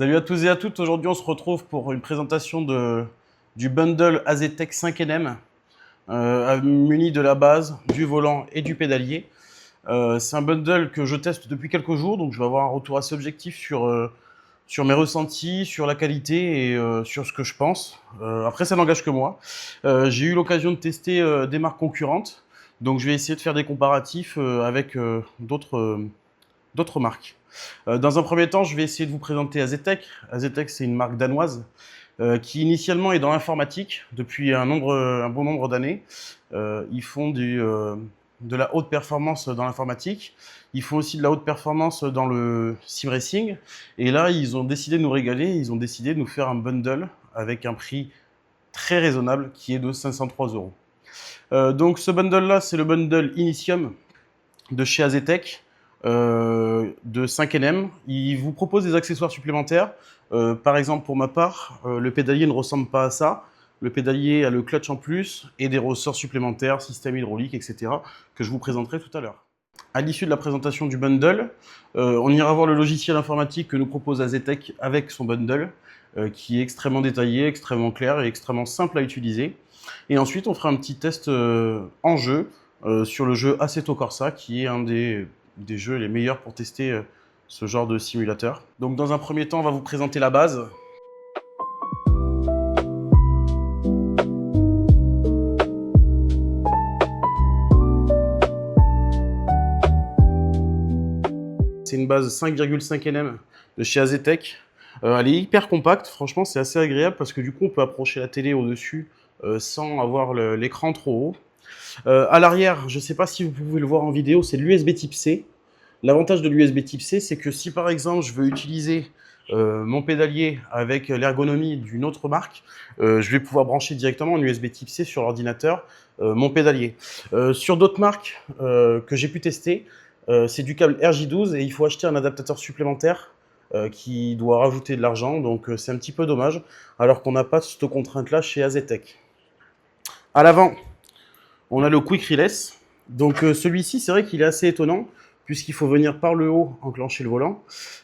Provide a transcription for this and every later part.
Salut à tous et à toutes, aujourd'hui on se retrouve pour une présentation du bundle Azetec 5NM muni de la base, du volant et du pédalier. C'est un bundle que je teste depuis quelques jours, donc je vais avoir un retour assez objectif sur mes ressentis, sur la qualité et sur ce que je pense. Après ça n'engage que moi. J'ai eu l'occasion de tester des marques concurrentes, donc je vais essayer de faire des comparatifs avec d'autres marques. Dans un premier temps, je vais essayer de vous présenter Azetec. Azetec, c'est une marque danoise qui initialement est dans l'informatique depuis un bon nombre d'années. Ils font de la haute performance dans l'informatique. Ils font aussi de la haute performance dans le sim racing. Et là, ils ont décidé de nous régaler. Ils ont décidé de nous faire un bundle avec un prix très raisonnable qui est de 503 euros. Donc ce bundle-là, c'est le bundle Initium de chez Azetec. De 5NM. Il vous propose des accessoires supplémentaires. Par exemple, pour ma part, le pédalier ne ressemble pas à ça. Le pédalier a le clutch en plus et des ressorts supplémentaires, système hydraulique, etc. que je vous présenterai tout à l'heure. À l'issue de la présentation du bundle, on ira voir le logiciel informatique que nous propose Azetec avec son bundle, qui est extrêmement détaillé, extrêmement clair et extrêmement simple à utiliser. Et ensuite, on fera un petit test en jeu sur le jeu Assetto Corsa, qui est un des jeux les meilleurs pour tester ce genre de simulateur. Donc dans un premier temps, on va vous présenter la base. C'est une base 5,5 Nm de chez Azetec. Elle est hyper compacte, franchement c'est assez agréable parce que du coup on peut approcher la télé au-dessus sans avoir l'écran trop haut. À l'arrière, je ne sais pas si vous pouvez le voir en vidéo, c'est l'USB type C. L'avantage de l'USB type C, c'est que si par exemple je veux utiliser mon pédalier avec l'ergonomie d'une autre marque, je vais pouvoir brancher directement en USB type C sur l'ordinateur mon pédalier. Sur d'autres marques que j'ai pu tester, c'est du câble RJ12 et il faut acheter un adaptateur supplémentaire qui doit rajouter de l'argent, donc c'est un petit peu dommage, alors qu'on n'a pas cette contrainte-là chez Azetec. À l'avant, on a le Quick Release. Donc celui-ci, c'est vrai qu'il est assez étonnant, puisqu'il faut venir par le haut enclencher le volant.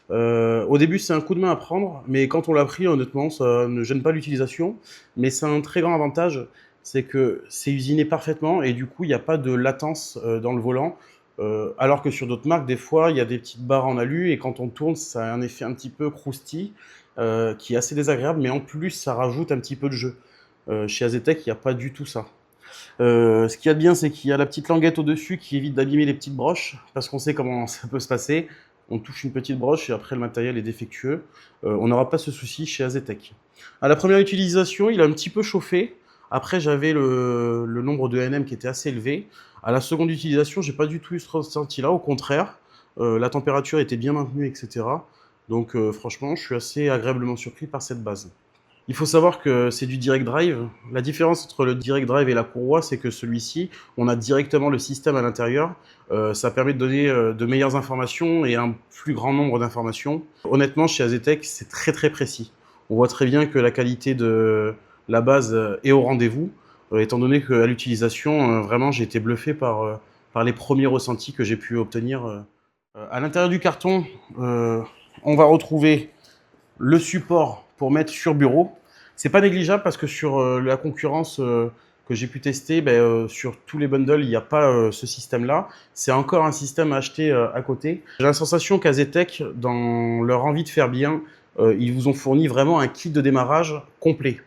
Au début, c'est un coup de main à prendre, mais quand on l'a pris, honnêtement, ça ne gêne pas l'utilisation. Mais c'est un très grand avantage, c'est que c'est usiné parfaitement et du coup, il n'y a pas de latence dans le volant. Alors que sur d'autres marques, des fois, il y a des petites barres en alu et quand on tourne, ça a un effet un petit peu croustille qui est assez désagréable, mais en plus, ça rajoute un petit peu de jeu. Chez Azetec, il n'y a pas du tout ça. Ce qu'il y a de bien, c'est qu'il y a la petite languette au-dessus qui évite d'abîmer les petites broches, parce qu'on sait comment ça peut se passer. On touche une petite broche et après le matériel est défectueux. On n'aura pas ce souci chez Azetec. À la première utilisation, il a un petit peu chauffé. Après, j'avais le nombre de NM qui était assez élevé. À la seconde utilisation, j'ai pas du tout eu ce ressenti-là. Au contraire, la température était bien maintenue, etc. Donc franchement, je suis assez agréablement surpris par cette base. Il faut savoir que c'est du direct drive. La différence entre le direct drive et la courroie, c'est que celui-ci, on a directement le système à l'intérieur. Ça permet de donner de meilleures informations et un plus grand nombre d'informations. Honnêtement, chez Azetec, c'est très très précis. On voit très bien que la qualité de la base est au rendez-vous, étant donné qu'à l'utilisation, vraiment, j'ai été bluffé par les premiers ressentis que j'ai pu obtenir. À l'intérieur du carton, on va retrouver le support pour mettre sur bureau. C'est pas négligeable parce que sur la concurrence que j'ai pu tester, sur tous les bundles, il n'y a pas ce système-là. C'est encore un système à acheter à côté. J'ai la sensation qu'Azetec, dans leur envie de faire bien, ils vous ont fourni vraiment un kit de démarrage complet.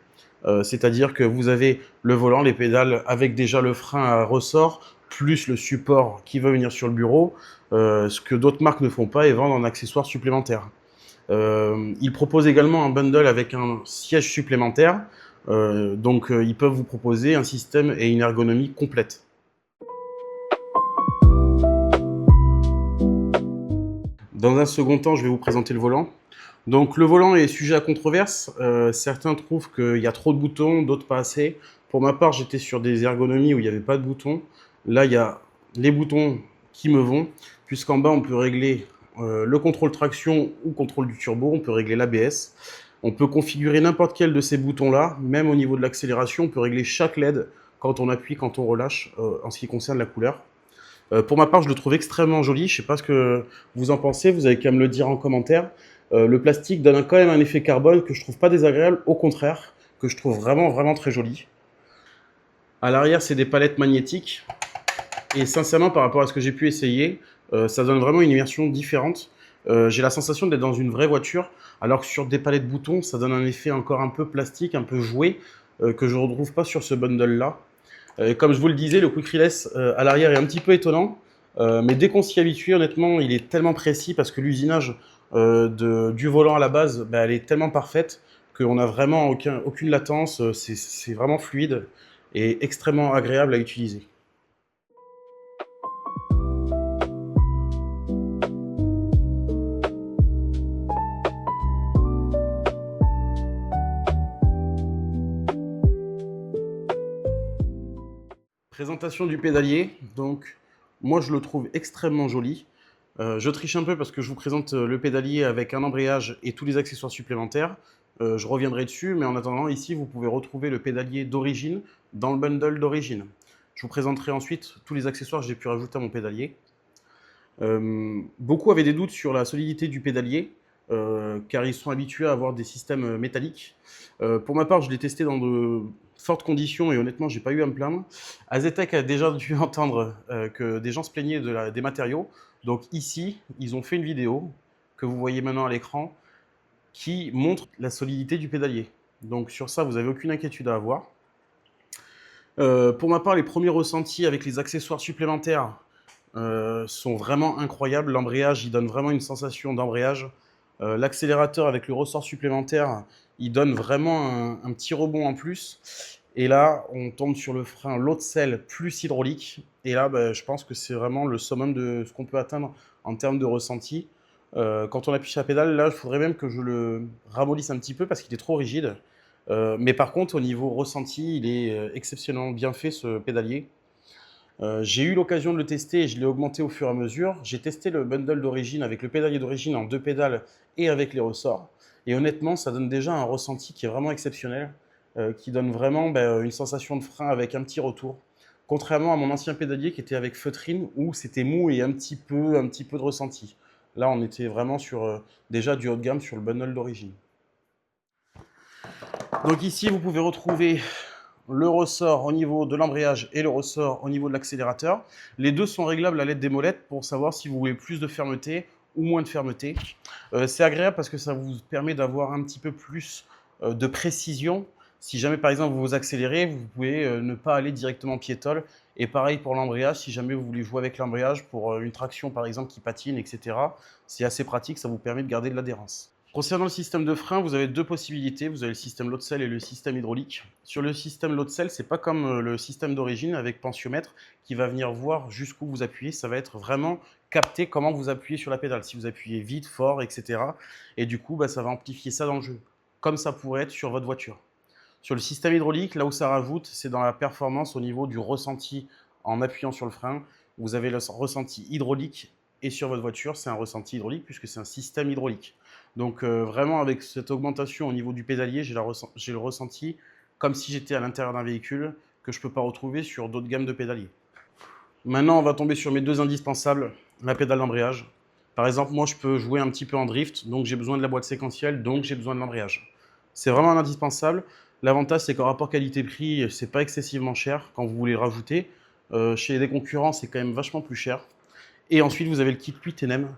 C'est-à-dire que vous avez le volant, les pédales, avec déjà le frein à ressort, plus le support qui va venir sur le bureau, ce que d'autres marques ne font pas et vendent en accessoires supplémentaires. Ils proposent également un bundle avec un siège supplémentaire, donc ils peuvent vous proposer un système et une ergonomie complète. Dans un second temps, je vais vous présenter le volant. Donc le volant est sujet à controverse. Certains trouvent qu'il y a trop de boutons, d'autres pas assez. Pour ma part, j'étais sur des ergonomies où il n'y avait pas de boutons. Là, il y a les boutons qui me vont, puisqu'en bas, on peut régler le contrôle traction ou contrôle du turbo, on peut régler l'ABS. On peut configurer n'importe quel de ces boutons-là, même au niveau de l'accélération, on peut régler chaque LED quand on appuie, quand on relâche, en ce qui concerne la couleur. Pour ma part, je le trouve extrêmement joli. Je ne sais pas ce que vous en pensez, vous avez qu'à me le dire en commentaire. Le plastique donne quand même un effet carbone que je trouve pas désagréable, au contraire, que je trouve vraiment, vraiment très joli. À l'arrière, c'est des palettes magnétiques. Et sincèrement, par rapport à ce que j'ai pu essayer, ça donne vraiment une immersion différente. J'ai la sensation d'être dans une vraie voiture, alors que sur des palettes boutons, ça donne un effet encore un peu plastique, un peu joué, que je ne retrouve pas sur ce bundle-là. Comme je vous le disais, le Quick Release à l'arrière est un petit peu étonnant, mais dès qu'on s'y habitue, honnêtement, il est tellement précis parce que l'usinage du volant à la base, bah, elle est tellement parfaite qu'on n'a vraiment aucune latence, c'est vraiment fluide et extrêmement agréable à utiliser. Présentation du pédalier, donc moi je le trouve extrêmement joli. Je triche un peu parce que je vous présente le pédalier avec un embrayage et tous les accessoires supplémentaires. Je reviendrai dessus, mais en attendant, ici vous pouvez retrouver le pédalier d'origine dans le bundle d'origine. Je vous présenterai ensuite tous les accessoires que j'ai pu rajouter à mon pédalier. Beaucoup avaient des doutes sur la solidité du pédalier, car ils sont habitués à avoir des systèmes métalliques. Pour ma part, je l'ai testé dans de fortes conditions et honnêtement, j'ai pas eu à me plaindre. Azetec a déjà dû entendre que des gens se plaignaient des matériaux. Donc ici, ils ont fait une vidéo que vous voyez maintenant à l'écran qui montre la solidité du pédalier. Donc sur ça, vous n'avez aucune inquiétude à avoir. Pour ma part, les premiers ressentis avec les accessoires supplémentaires sont vraiment incroyables. L'embrayage, il donne vraiment une sensation d'embrayage. L'accélérateur avec le ressort supplémentaire, il donne vraiment un petit rebond en plus. Et là, on tombe sur le frein low de selle plus hydraulique. Et là, bah, je pense que c'est vraiment le summum de ce qu'on peut atteindre en termes de ressenti. Quand on appuie sur la pédale, là, il faudrait même que je le ramollisse un petit peu parce qu'il est trop rigide. Mais par contre, au niveau ressenti, il est exceptionnellement bien fait, ce pédalier. J'ai eu l'occasion de le tester et je l'ai augmenté au fur et à mesure. J'ai testé le bundle d'origine avec le pédalier d'origine en 2 pédales et avec les ressorts. Et honnêtement, ça donne déjà un ressenti qui est vraiment exceptionnel, qui donne vraiment une sensation de frein avec un petit retour. Contrairement à mon ancien pédalier qui était avec feutrine où c'était mou et un petit peu de ressenti. Là, on était vraiment sur déjà du haut de gamme sur le bundle d'origine. Donc ici, vous pouvez retrouver le ressort au niveau de l'embrayage et le ressort au niveau de l'accélérateur. Les deux sont réglables à l'aide des molettes pour savoir si vous voulez plus de fermeté ou moins de fermeté. C'est agréable parce que ça vous permet d'avoir un petit peu plus de précision. Si jamais par exemple vous accélérez, vous pouvez ne pas aller directement piétole. Et pareil pour l'embrayage, si jamais vous voulez jouer avec l'embrayage pour une traction par exemple qui patine, etc. C'est assez pratique, ça vous permet de garder de l'adhérence. Concernant le système de frein, vous avez deux possibilités. Vous avez le système low de selle et le système hydraulique. Sur le système low de selle, c'est pas comme le système d'origine avec tensiomètre qui va venir voir jusqu'où vous appuyez. Ça va être vraiment capter comment vous appuyez sur la pédale, si vous appuyez vite, fort, etc. Et du coup, ça va amplifier ça dans le jeu, comme ça pourrait être sur votre voiture. Sur le système hydraulique, là où ça rajoute, c'est dans la performance au niveau du ressenti en appuyant sur le frein. Vous avez le ressenti hydraulique et sur votre voiture, c'est un ressenti hydraulique puisque c'est un système hydraulique. Donc vraiment avec cette augmentation au niveau du pédalier, j'ai le ressenti comme si j'étais à l'intérieur d'un véhicule que je ne peux pas retrouver sur d'autres gammes de pédaliers. Maintenant, on va tomber sur mes deux indispensables, la pédale d'embrayage. Par exemple, moi, je peux jouer un petit peu en drift, donc j'ai besoin de la boîte séquentielle, donc j'ai besoin de l'embrayage. C'est vraiment un indispensable. L'avantage, c'est qu'en rapport qualité-prix, c'est pas excessivement cher quand vous voulez rajouter. Chez les concurrents, c'est quand même vachement plus cher. Et ensuite, vous avez le kit 8 NM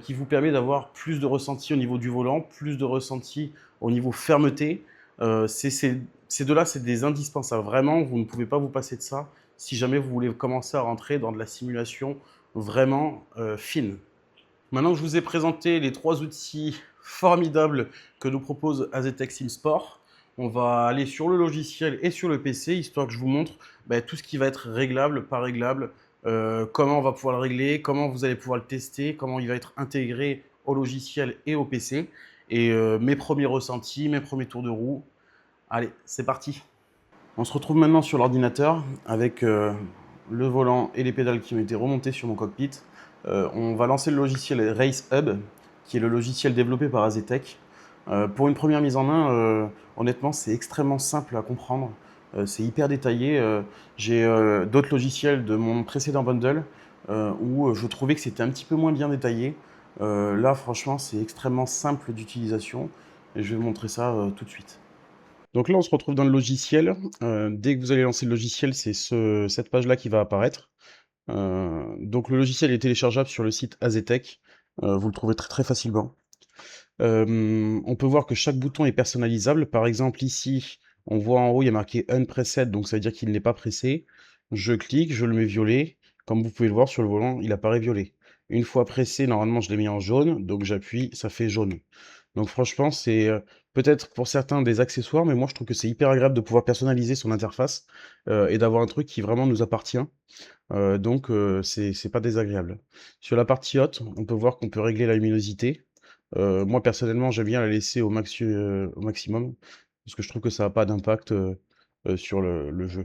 qui vous permet d'avoir plus de ressenti au niveau du volant, plus de ressenti au niveau fermeté. Ces deux-là, c'est des indispensables. Vraiment, vous ne pouvez pas vous passer de ça si jamais vous voulez commencer à rentrer dans de la simulation vraiment fine. Maintenant que je vous ai présenté les trois outils formidables que nous propose Azetec Sim Sport, on va aller sur le logiciel et sur le PC, histoire que je vous montre tout ce qui va être réglable, pas réglable, comment on va pouvoir le régler, comment vous allez pouvoir le tester, comment il va être intégré au logiciel et au PC, et mes premiers ressentis, mes premiers tours de roue. Allez, c'est parti. On se retrouve maintenant sur l'ordinateur avec le volant et les pédales qui ont été remontées sur mon cockpit. On va lancer le logiciel Race Hub, qui est le logiciel développé par Azetec. Pour une première mise en main, honnêtement, c'est extrêmement simple à comprendre. C'est hyper détaillé. J'ai d'autres logiciels de mon précédent bundle où je trouvais que c'était un petit peu moins bien détaillé. Là, franchement, c'est extrêmement simple d'utilisation et je vais vous montrer ça tout de suite. Donc là, on se retrouve dans le logiciel. Dès que vous allez lancer le logiciel, c'est cette page-là qui va apparaître. Donc le logiciel est téléchargeable sur le site Azetec. Vous le trouvez très très facilement. On peut voir que chaque bouton est personnalisable. Par exemple, ici, on voit en haut, il y a marqué Unpressed, donc ça veut dire qu'il n'est pas pressé. Je clique, je le mets violet. Comme vous pouvez le voir sur le volant, il apparaît violet. Une fois pressé, normalement, je l'ai mis en jaune, donc j'appuie, ça fait jaune. Donc franchement, c'est peut-être pour certains des accessoires, mais moi je trouve que c'est hyper agréable de pouvoir personnaliser son interface et d'avoir un truc qui vraiment nous appartient. Donc c'est pas désagréable. Sur la partie haute, on peut voir qu'on peut régler la luminosité. Moi personnellement, j'aime bien la laisser au maximum, parce que je trouve que ça a pas d'impact, sur le jeu.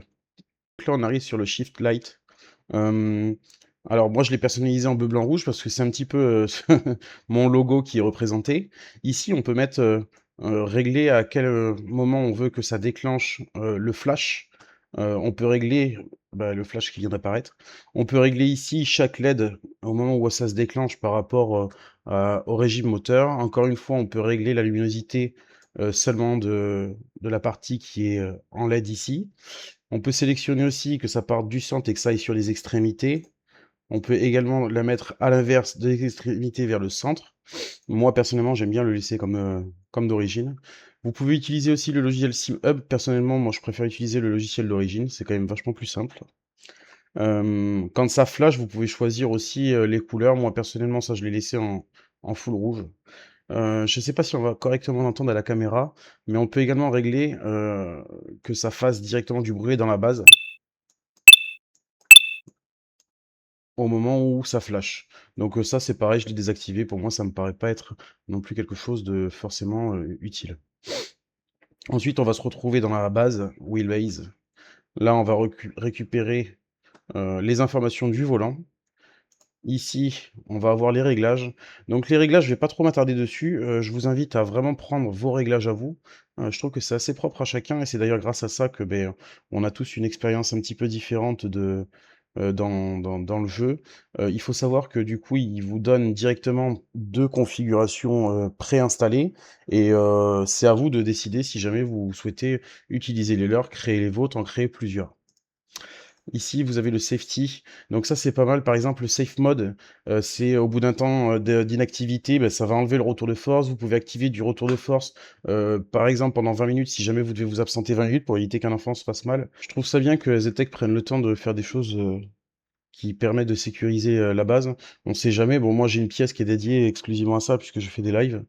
Donc là, on arrive sur le Shift Light. Hem, alors moi, je l'ai personnalisé en bleu, blanc, rouge parce que c'est un petit peu, mon logo qui est représenté. Ici, on peut mettre, régler à quel, moment on veut que ça déclenche, le flash. On peut régler, bah, le flash qui vient d'apparaître. On peut régler ici chaque LED au moment où ça se déclenche par rapport, au régime moteur. Encore une fois, on peut régler la luminosité, seulement de la partie qui est, en LED ici. On peut sélectionner aussi que ça parte du centre et que ça aille sur les extrémités. On peut également la mettre à l'inverse des extrémités vers le centre. Moi, personnellement, j'aime bien le laisser comme d'origine. Vous pouvez utiliser aussi le logiciel SimHub. Personnellement, moi, je préfère utiliser le logiciel d'origine. C'est quand même vachement plus simple. Quand ça flash, vous pouvez choisir aussi les couleurs. Moi, personnellement, ça, je l'ai laissé en full rouge. Je ne sais pas si on va correctement l'entendre à la caméra, mais on peut également régler que ça fasse directement du bruit dans la base au moment où ça flash. Donc ça, c'est pareil, je l'ai désactivé. Pour moi, ça me paraît pas être non plus quelque chose de forcément utile. Ensuite, on va se retrouver dans la base Wheelbase. Là, on va récupérer les informations du volant. Ici, on va avoir les réglages. Donc les réglages, je vais pas trop m'attarder dessus. Je vous invite à vraiment prendre vos réglages à vous. Je trouve que c'est assez propre à chacun et c'est d'ailleurs grâce à ça que, on a tous une expérience un petit peu différente dans le jeu. Il faut savoir que du coup, il vous donne directement 2 configurations, préinstallées et c'est à vous de décider si jamais vous souhaitez utiliser les leurs, créer les vôtres, en créer plusieurs. Ici, vous avez le safety. Donc ça, c'est pas mal. Par exemple, le safe mode, c'est au bout d'un temps d'inactivité, ça va enlever le retour de force. Vous pouvez activer du retour de force, par exemple, pendant 20 minutes, si jamais vous devez vous absenter 20 minutes pour éviter qu'un enfant se fasse mal. Je trouve ça bien que Zetec prenne le temps de faire des choses qui permettent de sécuriser la base. On sait jamais. Bon, moi, j'ai une pièce qui est dédiée exclusivement à ça, puisque je fais des lives.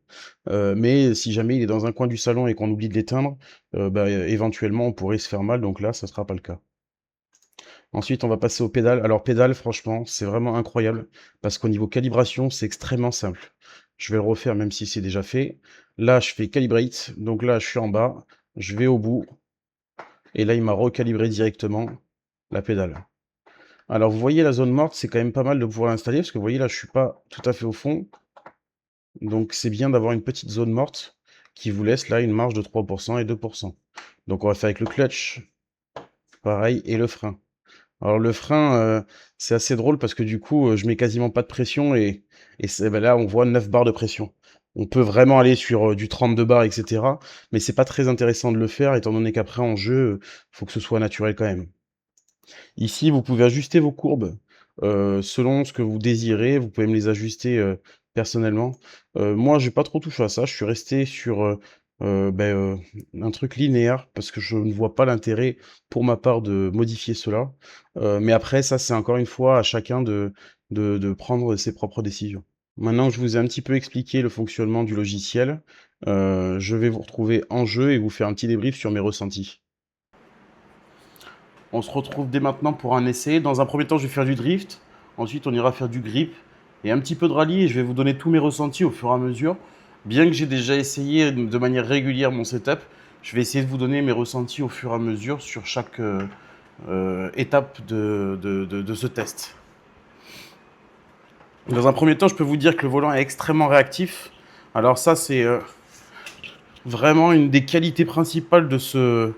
Mais si jamais il est dans un coin du salon et qu'on oublie de l'éteindre, éventuellement, on pourrait se faire mal. Donc là, ça sera pas le cas. Ensuite, on va passer aux pédales. Alors, pédales, franchement, c'est vraiment incroyable parce qu'au niveau calibration, c'est extrêmement simple. Je vais le refaire même si c'est déjà fait. Là, je fais calibrate. Donc là, je suis en bas. Je vais au bout. Et là, il m'a recalibré directement la pédale. Alors, vous voyez la zone morte, c'est quand même pas mal de pouvoir l'installer parce que vous voyez là, je suis pas tout à fait au fond. Donc, c'est bien d'avoir une petite zone morte qui vous laisse là une marge de 3% et 2%. Donc, on va faire avec le clutch. Pareil. Et le frein. Alors le frein, c'est assez drôle parce que du coup, je mets quasiment pas de pression et là, on voit 9 barres de pression. On peut vraiment aller sur, du 32 bars et cetera, mais c'est pas très intéressant de le faire étant donné qu'après en jeu, faut que ce soit naturel quand même. Ici, vous pouvez ajuster vos courbes, selon ce que vous désirez. Vous pouvez me les ajuster, personnellement. Moi, j'ai pas trop touché à ça. Je suis resté sur, un truc linéaire parce que je ne vois pas l'intérêt, pour ma part, de modifier cela. Mais après ça, c'est encore une fois à chacun de prendre ses propres décisions. Maintenant que je vous ai un petit peu expliqué le fonctionnement du logiciel, je vais vous retrouver en jeu et vous faire un petit débrief sur mes ressentis. On se retrouve dès maintenant pour un essai. Dans un premier temps, je vais faire du drift. Ensuite, on ira faire du grip et un petit peu de rallye. Et je vais vous donner tous mes ressentis au fur et à mesure. Bien que j'ai déjà essayé de manière régulière mon setup, je vais essayer de vous donner mes ressentis au fur et à mesure sur chaque étape de ce test. Dans un premier temps, je peux vous dire que le volant est extrêmement réactif. Alors ça, c'est vraiment une des qualités principales de ce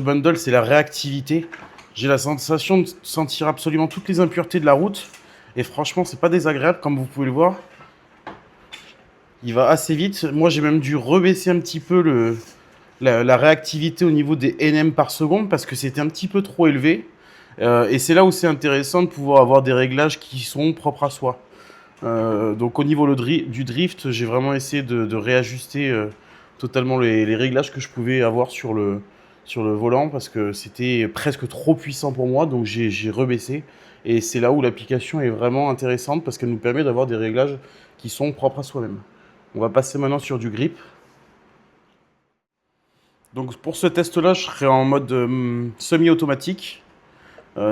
bundle, c'est la réactivité. J'ai la sensation de sentir absolument toutes les impuretés de la route Et franchement, c'est pas désagréable, comme vous pouvez le voir. Il va assez vite. Moi, j'ai même dû rebaisser un petit peu la réactivité au niveau des NM par seconde parce que c'était un petit peu trop élevé. Et c'est là où c'est intéressant de pouvoir avoir des réglages qui sont propres à soi. Donc au niveau du drift, j'ai vraiment essayé de réajuster totalement les réglages que je pouvais avoir sur le volant parce que c'était presque trop puissant pour moi, donc j'ai rebaissé. Et c'est là où l'application est vraiment intéressante parce qu'elle nous permet d'avoir des réglages qui sont propres à soi-même. On va passer maintenant sur du grip. Donc pour ce test-là, je serai en mode semi-automatique.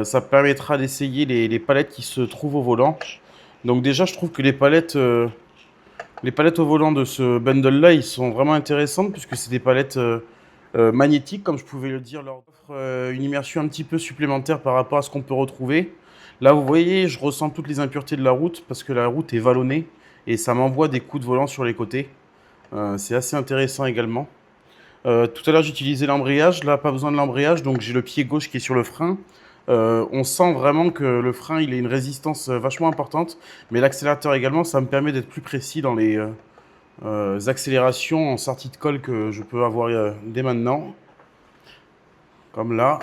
Ça permettra d'essayer les palettes qui se trouvent au volant. Donc déjà, je trouve que les palettes au volant de ce bundle-là, ils sont vraiment intéressantes puisque c'est des palettes magnétiques, comme je pouvais le dire. Leur offre une immersion un petit peu supplémentaire par rapport à ce qu'on peut retrouver. Là, vous voyez, je ressens toutes les impuretés de la route parce que la route est vallonnée et ça m'envoie des coups de volant sur les côtés. C'est assez intéressant également. Tout à l'heure, j'utilisais l'embrayage. Là, pas besoin de l'embrayage, donc j'ai le pied gauche qui est sur le frein. On sent vraiment que le frein, il a une résistance vachement importante, mais l'accélérateur également, ça me permet d'être plus précis dans les accélérations en sortie de colle que je peux avoir dès maintenant, comme là.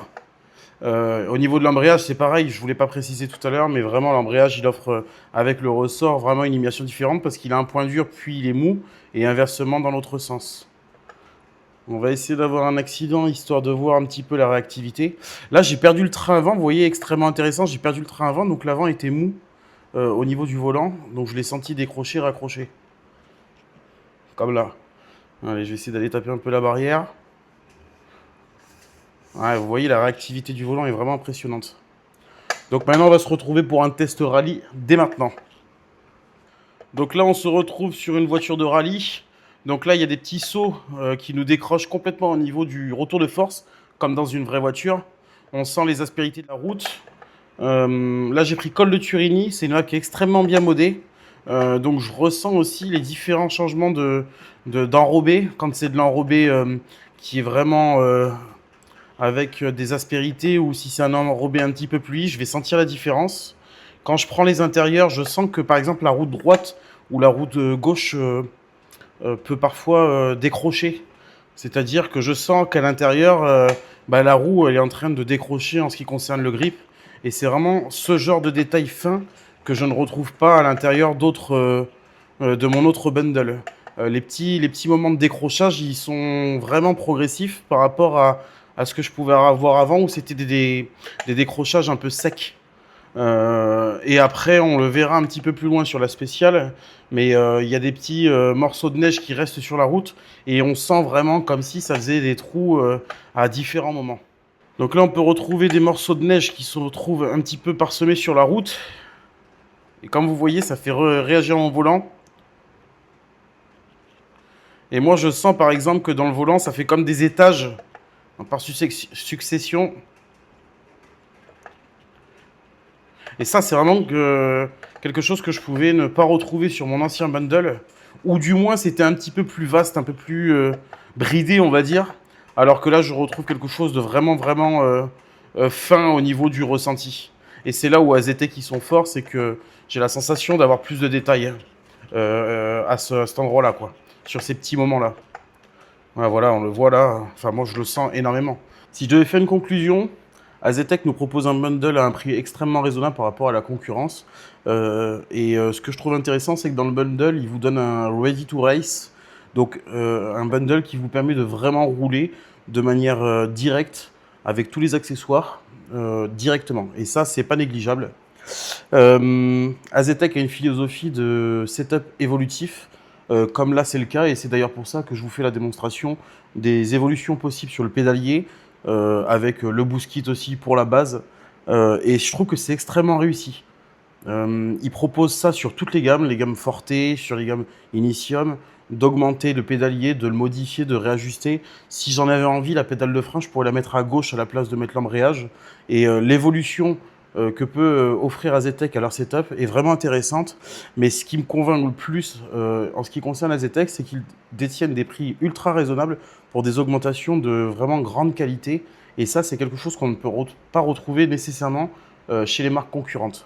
Au niveau de l'embrayage, c'est pareil, je voulais pas préciser tout à l'heure, mais vraiment l'embrayage, il offre avec le ressort vraiment une immersion différente parce qu'il a un point dur puis il est mou et inversement dans l'autre sens. On va essayer d'avoir un accident histoire de voir un petit peu la réactivité. Là, j'ai perdu le train avant. Vous voyez, extrêmement intéressant. J'ai perdu le train avant, donc l'avant était mou au niveau du volant. Donc je l'ai senti décrocher, raccrocher. Comme là. Allez, je vais essayer d'aller taper un peu la barrière. Ouais, vous voyez, la réactivité du volant est vraiment impressionnante. Donc maintenant, on va se retrouver pour un test rallye dès maintenant. Donc là, on se retrouve sur une voiture de rallye. Donc là, il y a des petits sauts qui nous décrochent complètement au niveau du retour de force, comme dans une vraie voiture. On sent les aspérités de la route. Là, j'ai pris Col de Turini. C'est une map qui est extrêmement bien modée. Donc je ressens aussi les différents changements d'enrobé. Quand c'est de l'enrobé qui est vraiment avec des aspérités ou si c'est un enrobé un petit peu plus lisse, je vais sentir la différence. Quand je prends les intérieurs, je sens que par exemple la route droite ou la route gauche peut parfois décrocher. C'est-à-dire que je sens qu'à l'intérieur, la roue elle est en train de décrocher en ce qui concerne le grip. Et c'est vraiment ce genre de détail fin que je ne retrouve pas à l'intérieur de mon autre bundle. Les petits moments de décrochage, ils sont vraiment progressifs par rapport à ce que je pouvais avoir avant où c'était des décrochages un peu secs. Et après, on le verra un petit peu plus loin sur la spéciale, mais il y a des petits morceaux de neige qui restent sur la route et on sent vraiment comme si ça faisait des trous à différents moments. Donc là, on peut retrouver des morceaux de neige qui se retrouvent un petit peu parsemés sur la route. Et comme vous voyez, ça fait réagir mon volant. Et moi, je sens par exemple que dans le volant, ça fait comme des étages par succession. Et ça, c'est vraiment quelque chose que je pouvais ne pas retrouver sur mon ancien bundle. Ou du moins, c'était un petit peu plus vaste, un peu plus bridé, on va dire. Alors que là, je retrouve quelque chose de vraiment, vraiment fin au niveau du ressenti. Et c'est là où AZTEC ils sont forts, c'est que j'ai la sensation d'avoir plus de détails à cet endroit-là, quoi. Sur ces petits moments-là. Voilà, on le voit là. Enfin, moi, je le sens énormément. Si je devais faire une conclusion, AZTEC nous propose un bundle à un prix extrêmement raisonnable par rapport à la concurrence. Ce que je trouve intéressant, c'est que dans le bundle, il vous donne un Ready to Race. Donc, un bundle qui vous permet de vraiment rouler de manière directe avec tous les accessoires directement. Et ça, c'est pas négligeable. AZTEC a une philosophie de setup évolutif. Comme là c'est le cas, et c'est d'ailleurs pour ça que je vous fais la démonstration des évolutions possibles sur le pédalier, avec le boost kit aussi pour la base, et je trouve que c'est extrêmement réussi. Ils proposent ça sur toutes les gammes Forte, sur les gammes Initium, d'augmenter le pédalier, de le modifier, de réajuster. Si j'en avais envie, la pédale de frein, je pourrais la mettre à gauche à la place de mettre l'embrayage, et l'évolution que peut offrir AZTEC à leur setup est vraiment intéressante. Mais ce qui me convainc le plus en ce qui concerne AZTEC, c'est qu'ils détiennent des prix ultra raisonnables pour des augmentations de vraiment grande qualité. Et ça, c'est quelque chose qu'on ne peut pas retrouver nécessairement chez les marques concurrentes.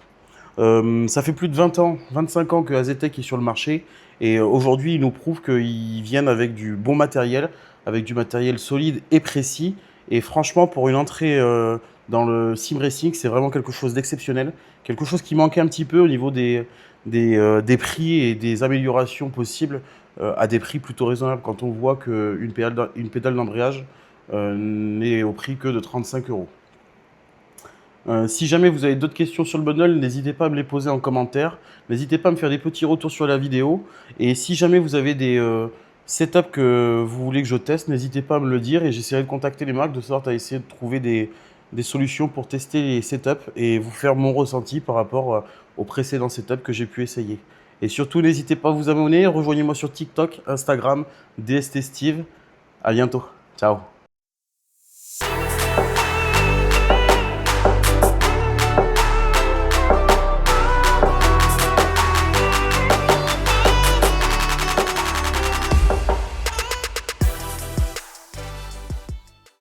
Ça fait plus de 20 ans, 25 ans que AZTEC est sur le marché et aujourd'hui, ils nous prouvent qu'ils viennent avec du bon matériel, avec du matériel solide et précis. Et franchement, pour une entrée dans le sim racing, c'est vraiment quelque chose d'exceptionnel, quelque chose qui manquait un petit peu au niveau des prix et des améliorations possibles à des prix plutôt raisonnables quand on voit une pédale d'embrayage n'est au prix que de 35 euros. Si jamais vous avez d'autres questions sur le bundle, n'hésitez pas à me les poser en commentaire. N'hésitez pas à me faire des petits retours sur la vidéo. Et si jamais vous avez des setups que vous voulez que je teste, n'hésitez pas à me le dire et j'essaierai de contacter les marques de sorte à essayer de trouver des solutions pour tester les setups et vous faire mon ressenti par rapport aux précédents setups que j'ai pu essayer. Et surtout, n'hésitez pas à vous abonner. Rejoignez-moi sur TikTok, Instagram, DST Steve. À bientôt. Ciao.